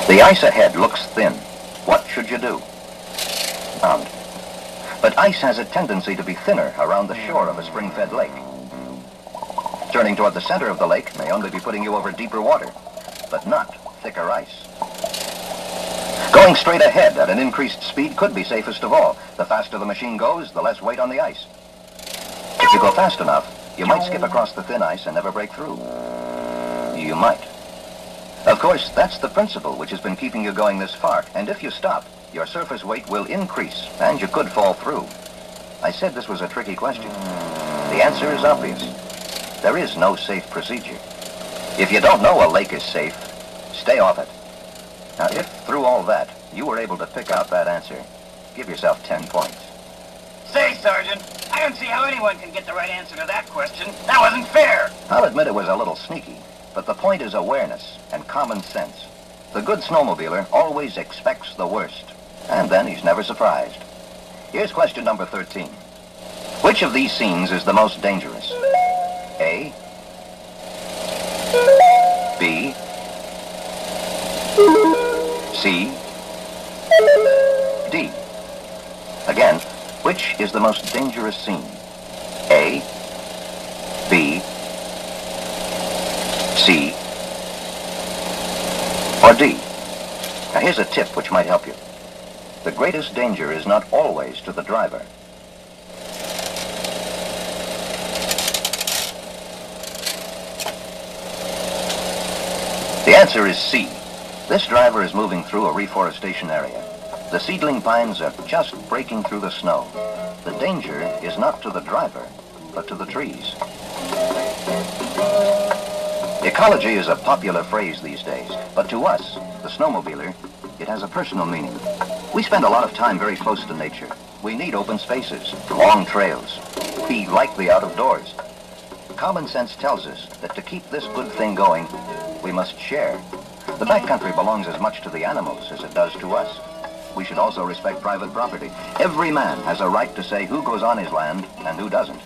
The ice ahead looks thin. What should you do? Pound. But ice has a tendency to be thinner around the shore of a spring-fed lake. Turning toward the center of the lake may only be putting you over deeper water, but not thicker ice. Going straight ahead at an increased speed could be safest of all. The faster the machine goes, the less weight on the ice. If you go fast enough, you might skip across the thin ice and never break through. You might. Of course, that's the principle which has been keeping you going this far, and if you stop, your surface weight will increase, and you could fall through. I said this was a tricky question. The answer is obvious. There is no safe procedure. If you don't know a lake is safe, stay off it. Now, if through all that, you were able to pick out that answer, give yourself 10 points. Say, Sergeant, I don't see how anyone can get the right answer to that question. That wasn't fair. I'll admit it was a little sneaky, but the point is awareness and common sense. The good snowmobiler always expects the worst, and then he's never surprised. Here's question number 13. Which of these scenes is the most dangerous? A, B, C, D. Again, which is the most dangerous scene? A, B, C, or D? Now here's a tip which might help you. The greatest danger is not always to the driver. The answer is C. This driver is moving through a reforestation area. The seedling pines are just breaking through the snow. The danger is not to the driver, but to the trees. Ecology is a popular phrase these days, but to us, the snowmobiler, it has a personal meaning. We spend a lot of time very close to nature. We need open spaces, long trails. We like the out of doors. Common sense tells us that to keep this good thing going, we must share. The backcountry belongs as much to the animals as it does to us. We should also respect private property. Every man has a right to say who goes on his land and who doesn't.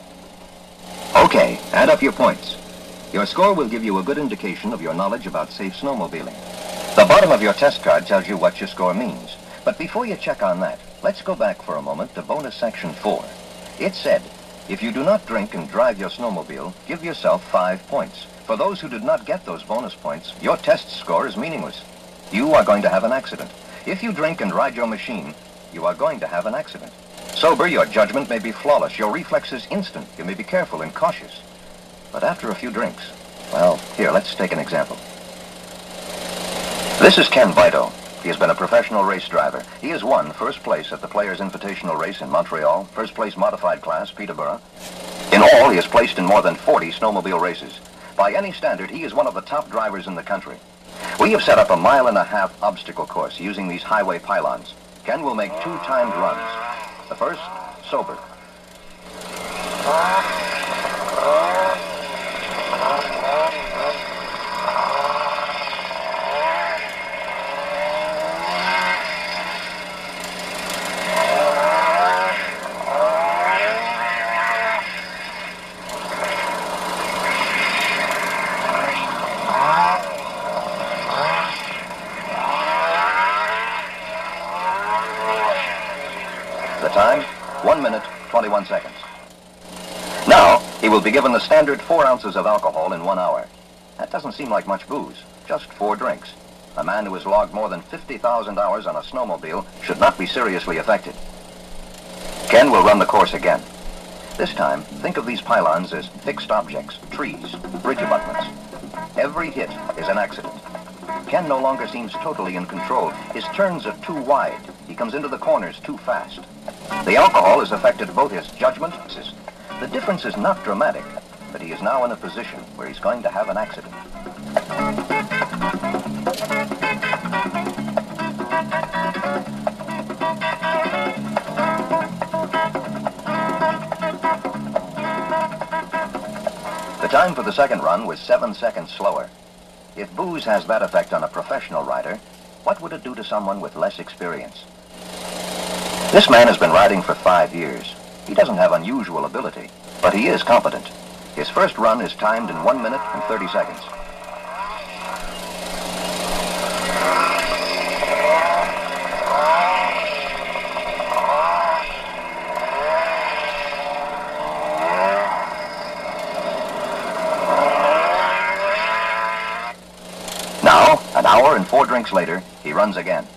Okay, add up your points. Your score will give you a good indication of your knowledge about safe snowmobiling. The bottom of your test card tells you what your score means. But before you check on that, let's go back for a moment to bonus section 4. It said, if you do not drink and drive your snowmobile, give yourself 5 points. For those who did not get those bonus points, your test score is meaningless. You are going to have an accident. If you drink and ride your machine, you are going to have an accident. Sober, your judgment may be flawless. Your reflexes instant. You may be careful and cautious. But after a few drinks, well, here, let's take an example. This is Ken Vito. He has been a professional race driver. He has won first place at the Players Invitational Race in Montreal, first place modified class, Peterborough. In all, he has placed in more than 40 snowmobile races. By any standard, he is one of the top drivers in the country. We have set up a 1.5 mile obstacle course using these highway pylons. Ken will make 2 timed runs. The first, sober. The time, 1 minute, 21 seconds. Now, he will be given the standard 4 ounces of alcohol in 1 hour. That doesn't seem like much booze, just 4 drinks. A man who has logged more than 50,000 hours on a snowmobile should not be seriously affected. Ken will run the course again. This time, think of these pylons as fixed objects, trees, bridge abutments. Every hit is an accident. Ken no longer seems totally in control. His turns are too wide. He comes into the corners too fast. The alcohol has affected both his judgment. The difference is not dramatic, but he is now in a position where he's going to have an accident. The time for the second run was 7 seconds slower. If booze has that effect on a professional rider, what would it do to someone with less experience? This man has been riding for 5 years. He doesn't have unusual ability, but he is competent. His first run is timed in 1 minute and 30 seconds. drinks later, he runs again.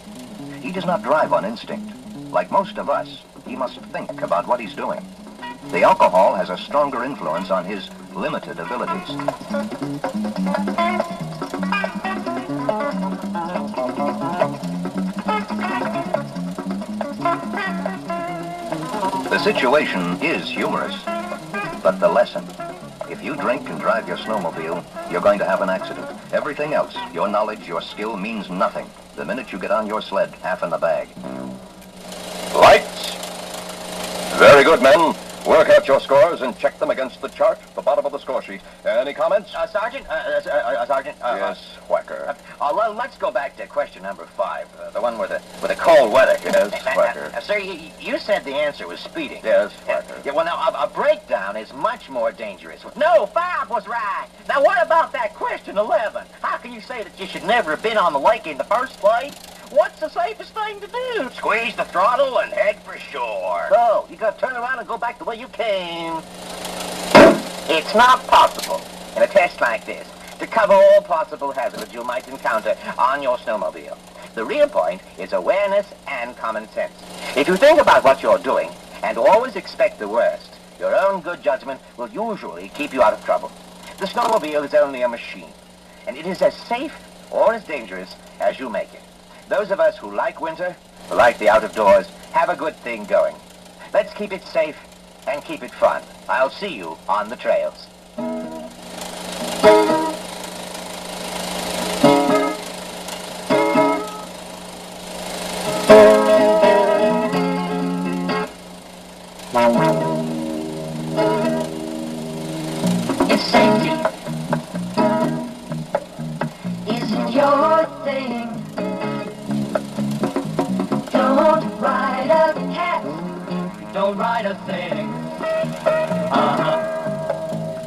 He does not drive on instinct. Like most of us, he must think about what he's doing. The alcohol has a stronger influence on his limited abilities. The situation is humorous, but the lesson: if you drink and drive your snowmobile, you're going to have an accident. Everything else, your knowledge, your skill, means nothing the minute you get on your sled, half in the bag. Lights! Very good, men. Work out your scores and check them against the chart at the bottom of the score sheet. Any comments? Sergeant? Sergeant? Yes, Whacker. Well, let's go back to question number 5, the one with the cold weather. Yes, Whacker. Sir, you said the answer was speeding. Yes, Whacker. Yeah, well, now, a breakdown is much more dangerous. No, 5 was right. Now, what about that question 11? How can you say that you should never have been on the lake in the first place? What's the safest thing to do? Squeeze the throttle and head for shore. So, you gotta turn around and go back the way you came. It's not possible in a test like this to cover all possible hazards you might encounter on your snowmobile. The real point is awareness and common sense. If you think about what you're doing and always expect the worst, your own good judgment will usually keep you out of trouble. The snowmobile is only a machine, and it is as safe or as dangerous as you make it. Those of us who like winter, who like the out of doors, have a good thing going. Let's keep it safe and keep it fun. I'll see you on the trails. If safety isn't your thing, don't ride a cat, don't ride a thing.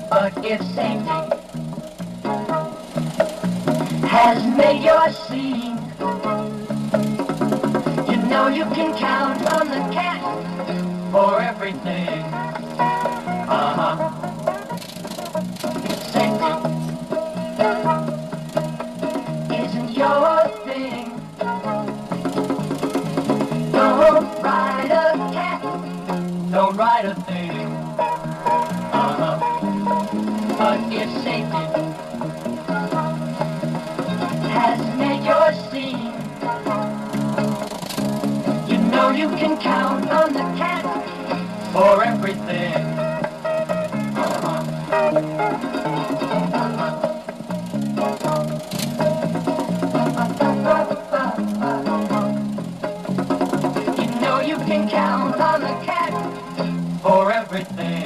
But if safety has made your scene, you know you can count on the cat for everything. Safety isn't your thing. Don't ride a cat, don't ride a thing. But if safety has made your scene, you know you can count on the cat for everything. You know you can count on the cat for everything.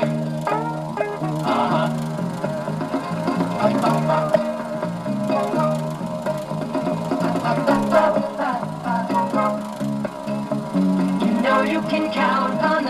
You know you can count on